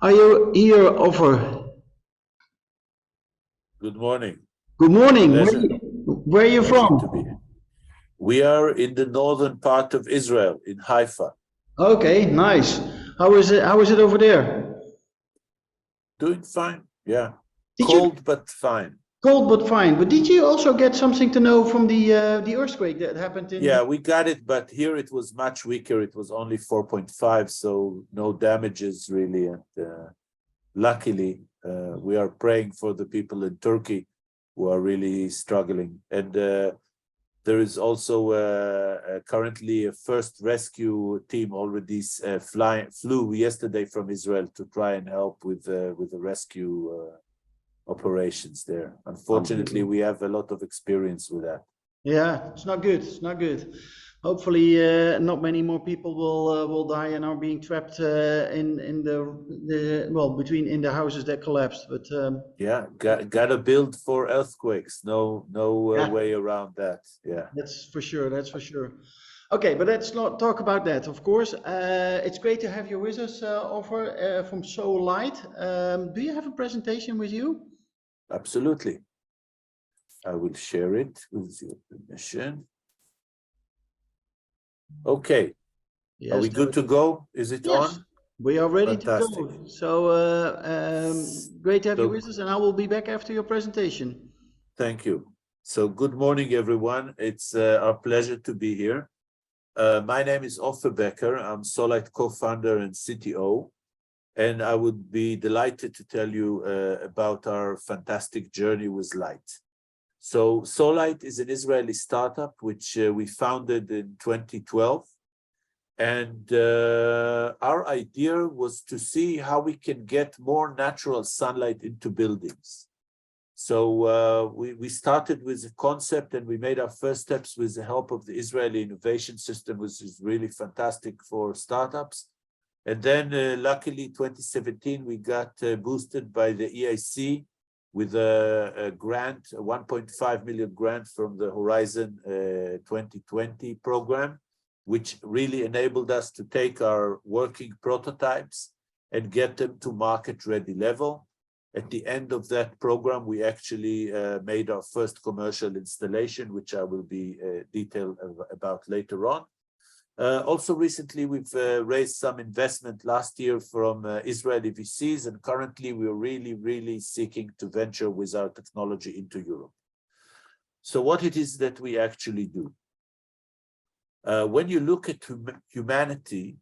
Are you here, Ofer? Good morning. Good morning. Pleasure, Where are you pleasure to be from? here. We are in the northern part of Israel, in Haifa. Okay, nice. How is it? How is it over there? Doing fine, yeah. Did you Cold but fine. cold but fine? But did you also get something to know from the earthquake that happened in? Yeah, we got it, but here it was much weaker. It was only 4.5, so no damages really. And luckily, we are praying for the people in Turkey who are really struggling. And there is also currently a first rescue team already flew yesterday from Israel to try and help with the rescue operations there. Unfortunately, Okay. we have a lot of experience with that. Yeah, it's not good. It's not good. Hopefully, not many more people will die and are being trapped in the well between in the houses that collapsed. But Yeah, gotta build for earthquakes. No yeah, way around that. Yeah. that's for sure. That's for sure. Okay, but let's not talk about that, of course. It's great to have you with us, Offer, from So Light. Do you have a presentation with you? Absolutely. I will share it with your permission. Okay. Are Yes, we good to go? Is it yes, on? we are ready to Fantastic. go. So great to have you So with us, and I will be back after your presentation. thank you. So good morning, everyone. It's our pleasure to be here. My name is Ofer Becker. I'm Solite co-founder and CTO, and I would be delighted to tell you about our fantastic journey with Light. So Solite is an Israeli startup which we founded in 2012. And our idea was to see how we can get more natural sunlight into buildings. So we started with a concept and we made our first steps with the help of the Israeli innovation system, which is really fantastic for startups. And then luckily 2017, we got boosted by the EIC with a grant, a 1.5 million grant from the Horizon 2020 program, which really enabled us to take our working prototypes and get them to market-ready level. At the end of that program, we actually made our first commercial installation, which I will be detailed about later on. Also recently, we've raised some investment last year from Israeli VCs, and currently we're really seeking to venture with our technology into Europe. So what it is that we actually do? When you look at humanity,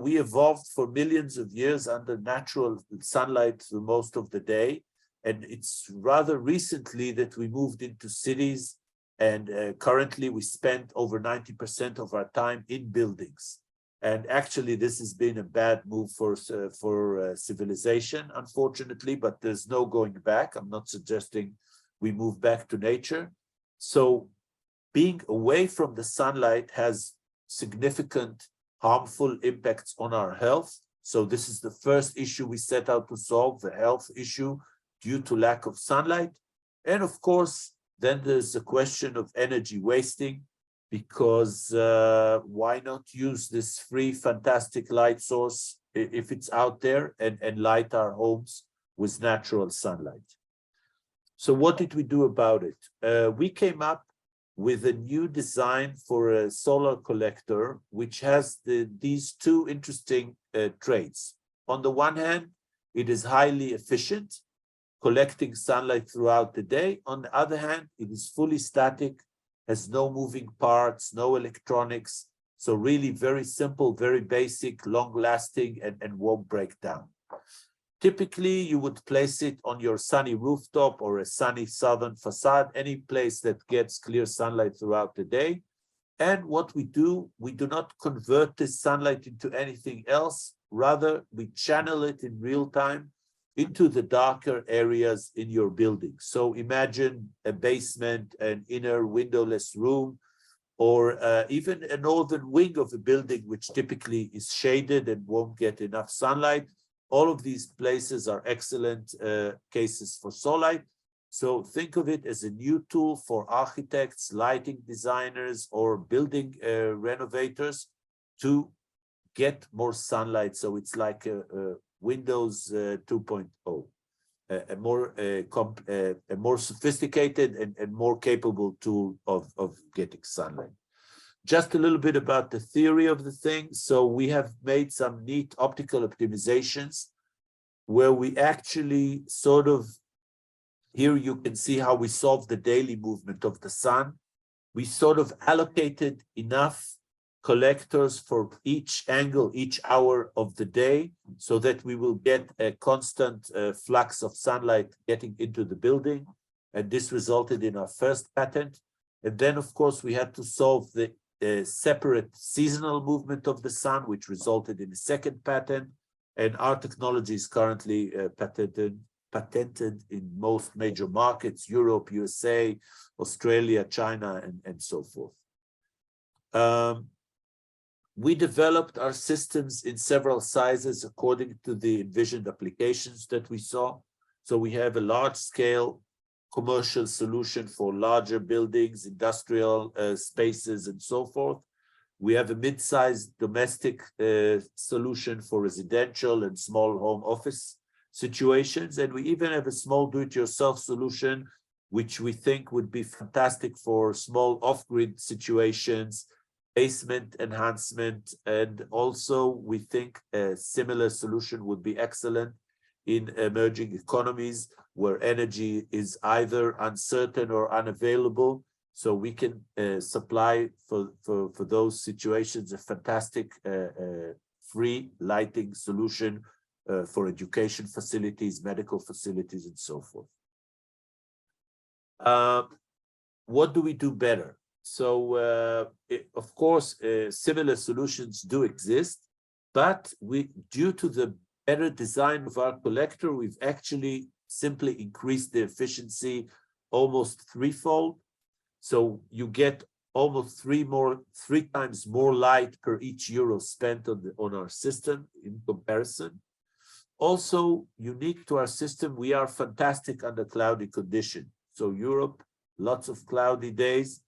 we evolved for millions of years under natural sunlight through most of the day. And it's rather recently that we moved into cities. And currently we spend over 90% of our time in buildings. And actually, this has been a bad move for civilization, unfortunately, but there's no going back. I'm not suggesting we move back to nature. So being away from the sunlight has significant harmful impacts on our health. So this is the first issue we set out to solve, the health issue due to lack of sunlight. And of course, then there's the question of energy wasting, because why not use this free, fantastic light source if it's out there and light our homes with natural sunlight? So what did we do about it? We came up with a new design for a solar collector, which has these two interesting traits. On the one hand, it is highly efficient, collecting sunlight throughout the day. On the other hand, it is fully static, has no moving parts, no electronics. So really very simple, very basic, long-lasting, and won't break down. Typically, you would place it on your sunny rooftop or a sunny southern facade, any place that gets clear sunlight throughout the day. And what we do not convert this sunlight into anything else. Rather, we channel it in real time into the darker areas in your building. So imagine a basement, an inner windowless room, or even a northern wing of a building, which typically is shaded and won't get enough sunlight. All of these places are excellent cases for Solite. So think of it as a new tool for architects, lighting designers, or building renovators to get more sunlight. So it's like a Windows 2.0, a more sophisticated and more capable tool of getting sunlight. Just a little bit about the theory of the thing. So we have made some neat optical optimizations where we actually sort of, here you can see how we solve the daily movement of the sun. We sort of allocated enough collectors for each angle, each hour of the day, so that we will get a constant flux of sunlight getting into the building. And this resulted in our first patent. And then, of course, we had to solve the separate seasonal movement of the sun, which resulted in a second patent. And our technology is currently patented in most major markets, Europe, USA, Australia, China, and so forth. We developed our systems in several sizes according to the envisioned applications that we saw. So we have a large-scale commercial solution for larger buildings, industrial spaces, and so forth. We have a mid-sized domestic solution for residential and small home office situations. And we even have a small do-it-yourself solution, which we think would be fantastic for small off-grid situations, basement enhancement, and also we think a similar solution would be excellent in emerging economies where energy is either uncertain or unavailable. So we can supply for those situations a fantastic free lighting solution for education facilities, medical facilities, and so forth. What do we do better? So, of course, similar solutions do exist, but due to the better design of our collector, we've actually simply increased the efficiency almost threefold. So you get almost three times more light per each euro spent on our system in comparison. Also, unique to our system, we are fantastic under cloudy conditions. So Europe, lots of cloudy days.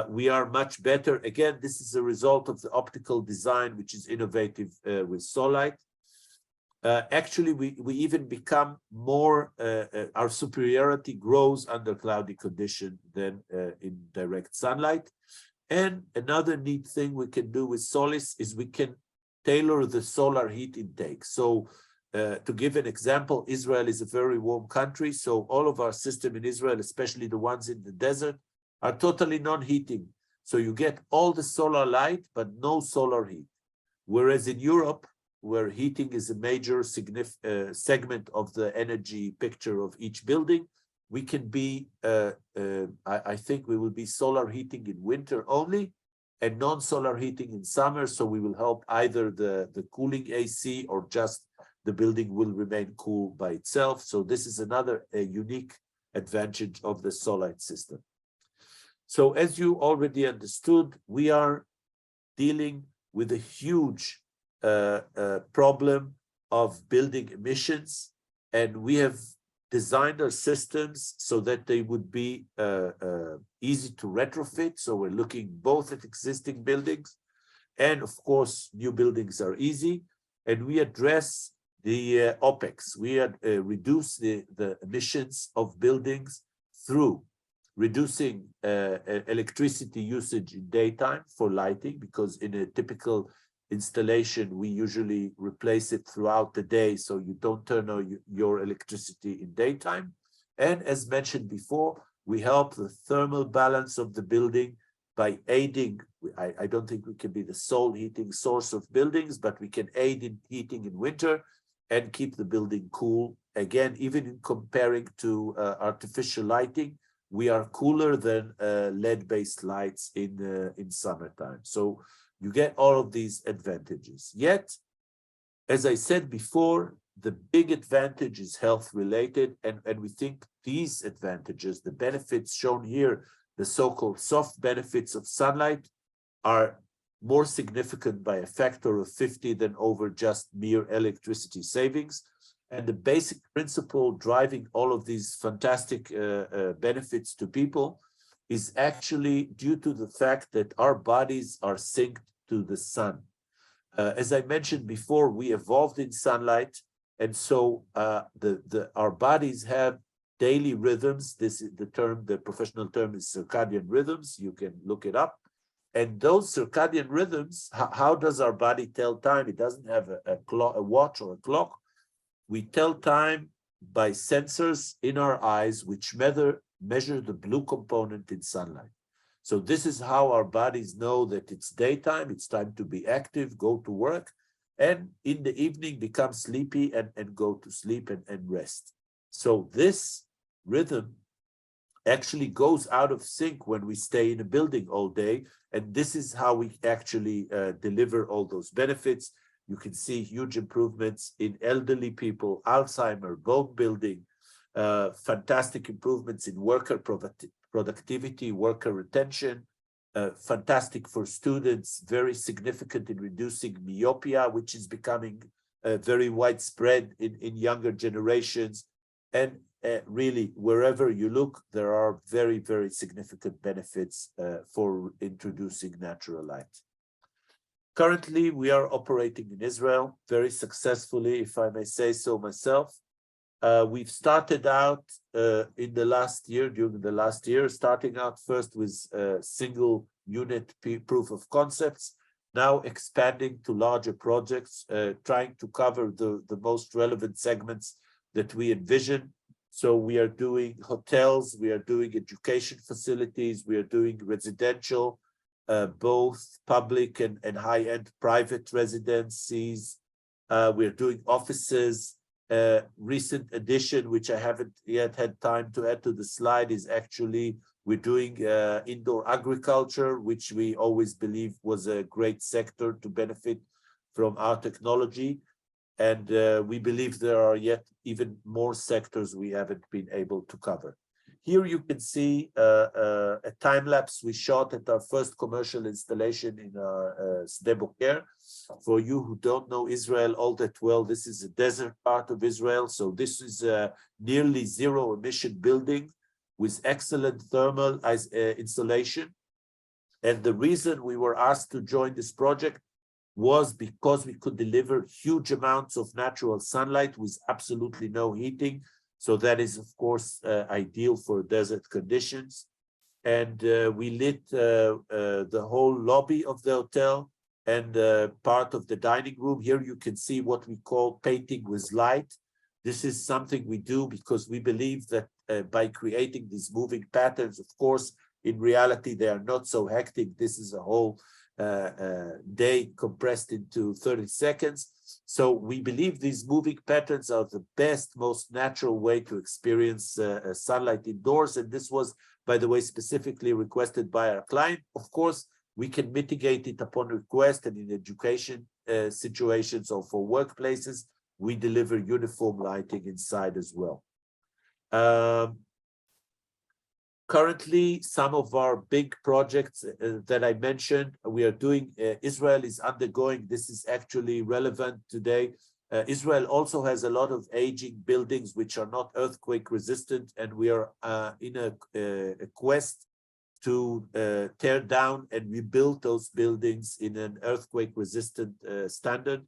We are much better. Again, this is a result of the optical design, which is innovative with Solite. Actually, we even become more, our superiority grows under cloudy condition than in direct sunlight. And another neat thing we can do with Solis is we can tailor the solar heat intake. So to give an example, Israel is a very warm country. So all of our system in Israel, especially the ones in the desert, are totally non-heating. So you get all the solar light, but no solar heat. Whereas in Europe, where heating is a major segment of the energy picture of each building, we can be, I think we will be solar heating in winter only and non-solar heating in summer. So we will help either the cooling AC or just the building will remain cool by itself. So this is another unique advantage of the Solite system. So as you already understood, we are dealing with a huge problem of building emissions, and we have designed our systems so that they would be easy to retrofit. So we're looking both at existing buildings and, of course, new buildings are easy, and we address the OPEX. We reduce the emissions of buildings through reducing electricity usage in daytime for lighting, because in a typical installation, we usually replace it throughout the day, so you don't turn on your electricity in daytime. And as mentioned before, we help the thermal balance of the building by aiding, I don't think we can be the sole heating source of buildings, but we can aid in heating in winter and keep the building cool. Again, even in comparing to artificial lighting, we are cooler than LED-based lights in summertime. So you get all of these advantages. Yet, as I said before, the big advantage is health-related, and we think these advantages, the benefits shown here, the so-called soft benefits of sunlight, are more significant by a factor of 50 than over just mere electricity savings. And the basic principle driving all of these fantastic benefits to people is actually due to the fact that our bodies are synced to the sun. As I mentioned before, we evolved in sunlight, and so our bodies have daily rhythms. This is the professional term is circadian rhythms. You can look it up. And those circadian rhythms, how does our body tell time? It doesn't have a watch or a clock. We tell time by sensors in our eyes, which measure the blue component in sunlight. So this is how our bodies know that it's daytime, it's time to be active, go to work, and in the evening become sleepy and go to sleep and rest. So this rhythm actually goes out of sync when we stay in a building all day. And this is how we actually deliver all those benefits. You can see huge improvements in elderly people, Alzheimer, bone building, fantastic improvements in worker productivity, worker retention, fantastic for students, very significant in reducing myopia, which is becoming very widespread in younger generations. And really, wherever you look, there are very, very significant benefits for introducing natural light. Currently, we are operating in Israel very successfully, if I may say so myself. We've started out during the last year, starting out first with single unit proof of concepts, now expanding to larger projects, trying to cover the most relevant segments that we envision. So we are doing hotels, we are doing education facilities, we are doing residential, both public and high-end private residencies. We're doing offices. Recent addition, which I haven't yet had time to add to the slide, is actually we're doing indoor agriculture, which we always believe was a great sector to benefit from our technology. And we believe there are yet even more sectors we haven't been able to cover. Here you can see a time lapse we shot at our first commercial installation in our Sde Boker. For you who don't know Israel all that well, this is a desert part of Israel. So this is a nearly zero emission building with excellent thermal insulation. And the reason we were asked to join this project was because we could deliver huge amounts of natural sunlight with absolutely no heating. So that is, of course, ideal for desert conditions. And we lit the whole lobby of the hotel and part of the dining room. Here you can see what we call painting with light. This is something we do because we believe that by creating these moving patterns, of course, in reality, they are not so hectic. This is a whole day compressed into 30 seconds. So we believe these moving patterns are the best, most natural way to experience sunlight indoors. And this was, by the way, specifically requested by our client. Of course, we can mitigate it upon request, and in education situations or for workplaces, we deliver uniform lighting inside as well. Currently, some of our big projects that I mentioned, we are doing, Israel is undergoing, this is actually relevant today. Israel also has a lot of aging buildings which are not earthquake resistant, and we are in a quest to tear down and rebuild those buildings in an earthquake resistant standard.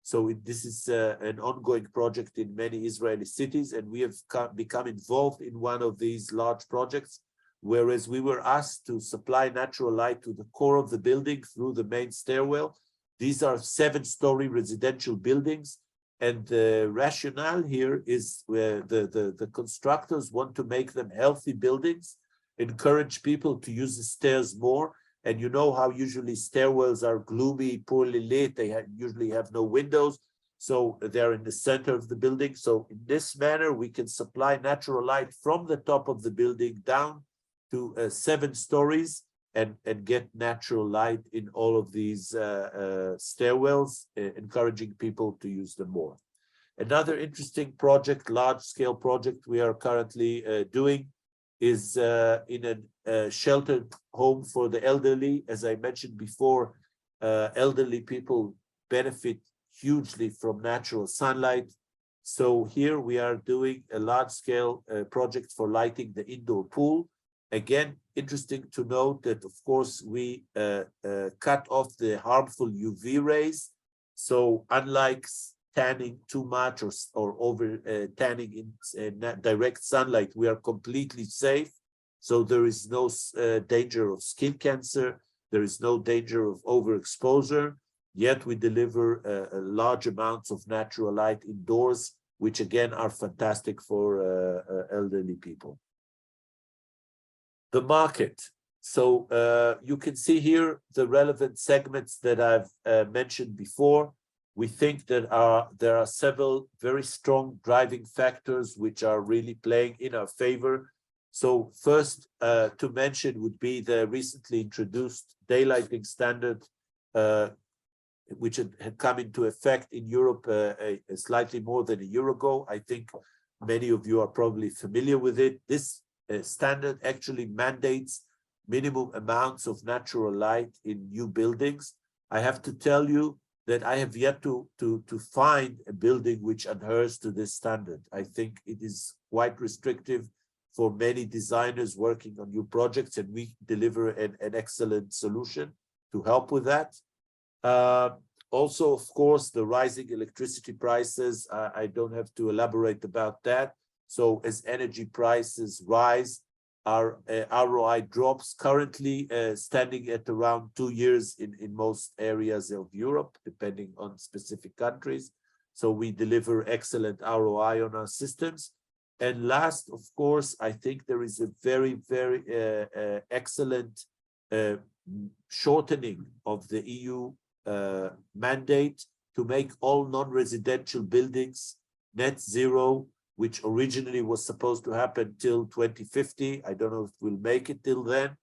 So this is an ongoing project in many Israeli cities, and we have become involved in one of these large projects, whereas we were asked to supply natural light to the core of the building through the main stairwell. These are 7-story residential buildings, and the rationale here is the constructors want to make them healthy buildings, encourage people to use the stairs more. And you know how usually stairwells are gloomy, poorly lit, they usually have no windows, so they're in the center of the building. So in this manner, we can supply natural light from the top of the building down to 7 stories and get natural light in all of these stairwells, encouraging people to use them more. Another interesting project, large-scale project we are currently doing is in a sheltered home for the elderly. As I mentioned before, elderly people benefit hugely from natural sunlight. So here we are doing a large-scale project for lighting the indoor pool. Again, interesting to note that, of course, we cut off the harmful UV rays So unlike tanning too much or over tanning in direct sunlight, we are completely safe. So there is no danger of skin cancer. There is no danger of overexposure. Yet we deliver large amounts of natural light indoors, which again are fantastic for elderly people. The market. So you can see here the relevant segments that I've mentioned before. We think that there are several very strong driving factors which are really playing in our favor. So first to mention would be the recently introduced daylighting standard, which had come into effect in Europe slightly more than a year ago. I think many of you are probably familiar with it. This standard actually mandates minimum amounts of natural light in new buildings. I have to tell you that I have yet to find a building which adheres to this standard. I think it is quite restrictive for many designers working on new projects, and we deliver an excellent solution to help with that. Also, of course, the rising electricity prices, I don't have to elaborate about that. So as energy prices rise, our ROI drops, currently standing at around 2 years in most areas of Europe, depending on specific countries. So we deliver excellent ROI on our systems. And last, of course, I think there is a very, very excellent shortening of the EU mandate to make all non-residential buildings net zero, which originally was supposed to happen till 2050. I don't know if we'll make it till then,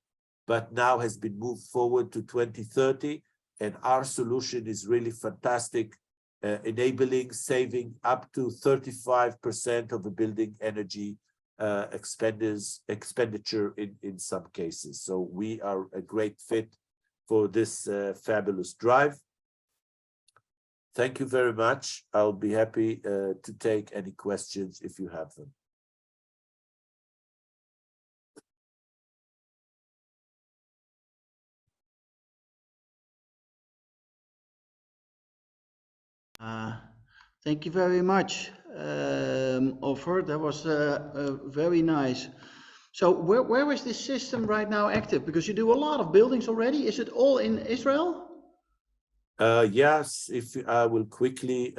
but now has been moved forward to 2030. And our solution is really fantastic, enabling saving up to 35% of the building energy expenditure in some cases. So we are a great fit for this fabulous drive. Thank you very much. I'll be happy to take any questions if you have them. Thank you very much, Ofer. That was very nice. So where is this system right now active? Because you do a lot of buildings already. Is it all in Israel? Yes, if I will quickly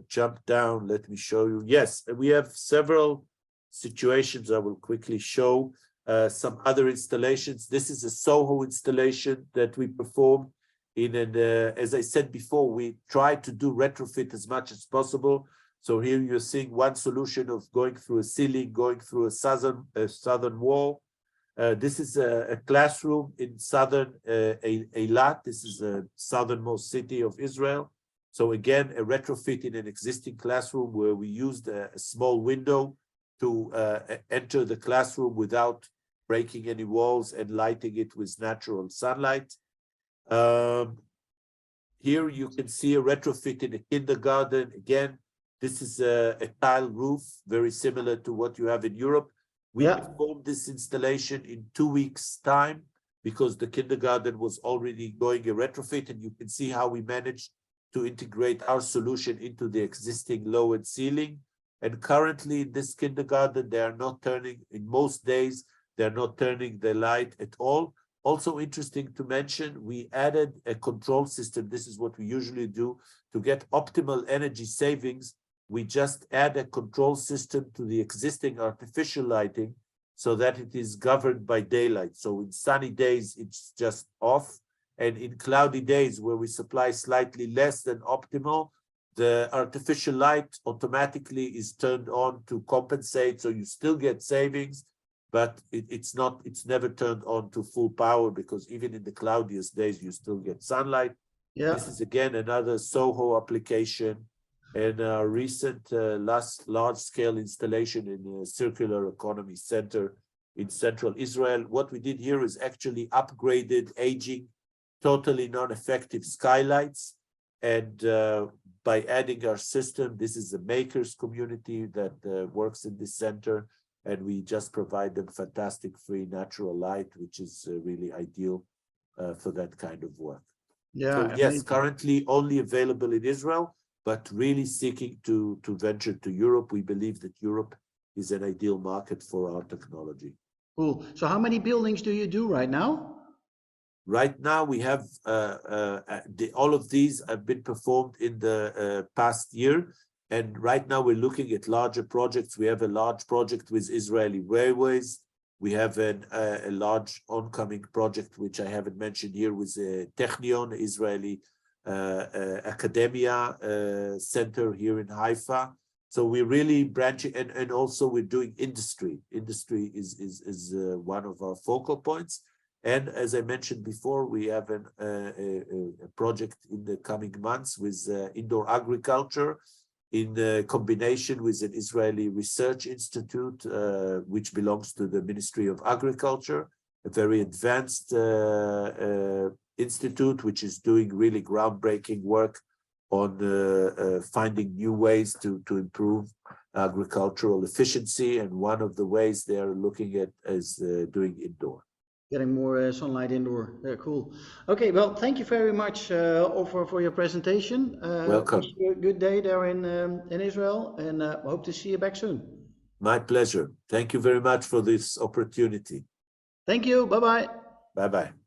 jump down, let me show you. Yes, we have several situations I will quickly show. Some other installations. This is a Soho installation that we perform in an, as I said before, we try to do retrofit as much as possible. So here you're seeing one solution of going through a ceiling, going through a southern wall. This is a classroom in southern Eilat. This is the southernmost city of Israel. So again, a retrofit in an existing classroom where we used a small window to enter the classroom without breaking any walls and lighting it with natural sunlight. Here you can see a retrofit in a kindergarten. Again, this is a tile roof, very similar to what you have in Europe. We performed this installation in 2 weeks' time because the kindergarten was already going a retrofit, and you can see how we managed to integrate our solution into the existing lowered ceiling. And currently in this kindergarten, they are not turning, in most days, they're not turning the light at all. Also interesting to mention, we added a control system. This is what we usually do to get optimal energy savings. We just add a control system to the existing artificial lighting so that it is governed by daylight. So in sunny days, it's just off. And in cloudy days where we supply slightly less than optimal, the artificial light automatically is turned on to compensate. So you still get savings, but it's never turned on to full power, because even in the cloudiest days, you still get sunlight. Yeah. This is again another Soho application, and a recent last large-scale installation in a circular economy center in central Israel. What we did here is actually upgraded aging, totally non-effective skylights, and by adding our system, this is a makers community that works in this center, and we just provide them fantastic free natural light, which is really ideal for that kind of work. Yeah, So yes, amazing. currently only available in Israel, but really seeking to venture to Europe. We believe that Europe is an ideal market for our technology. Cool. So how many buildings do you do right now? Right now, we have all of these have been performed in the past year. And right now, we're looking at larger projects. We have a large project with Israeli Railways. We have a large oncoming project, which I haven't mentioned here, with Technion, Israeli Academia Center here in Haifa. So we're really branching, and also we're doing industry. Industry is one of our focal points. And as I mentioned before, we have a project in the coming months with indoor agriculture in combination with an Israeli research institute, which belongs to the Ministry of Agriculture, a very advanced institute, which is doing really groundbreaking work on finding new ways to improve agricultural efficiency. And one of the ways they are looking at is doing indoor. Getting more sunlight indoor. Cool. Okay, well, thank you very much, Ofer, for your presentation. Welcome. Wish you a good day there in Israel, and hope to see you back soon. My pleasure. Thank you very much for this opportunity. Thank you. Bye-bye. Bye-bye.